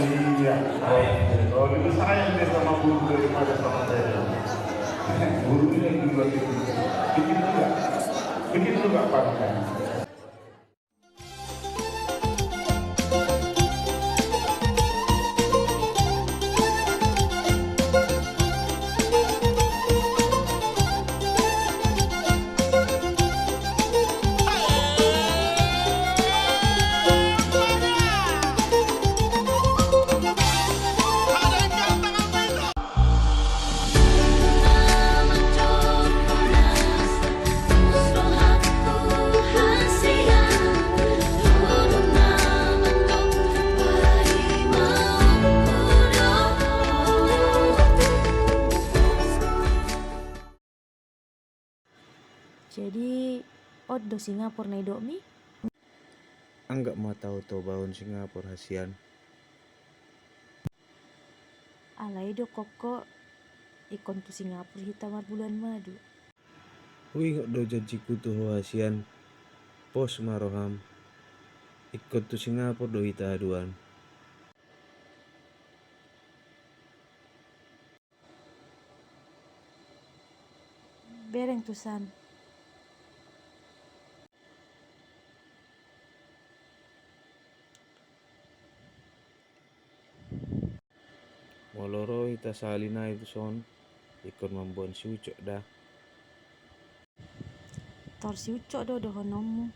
Iya, oh itu sayang dia sama guru daripada sama saya. Gurunya juga gitu. Begitu juga pantang. Jadi, do Singapura na ido mi? Anggak mau tahu bahun Singapura hasian. Alai do koko ikon tu Singapura hitamar bulan madu. Hui nggak do janjiku tuh hasian. Pos maroham. Ikut tu Singapura do hita aduan. Bereng tusan. Moloro hita salina itu son. Ikut membuat si ucok dah. Tor si ucok do honomu.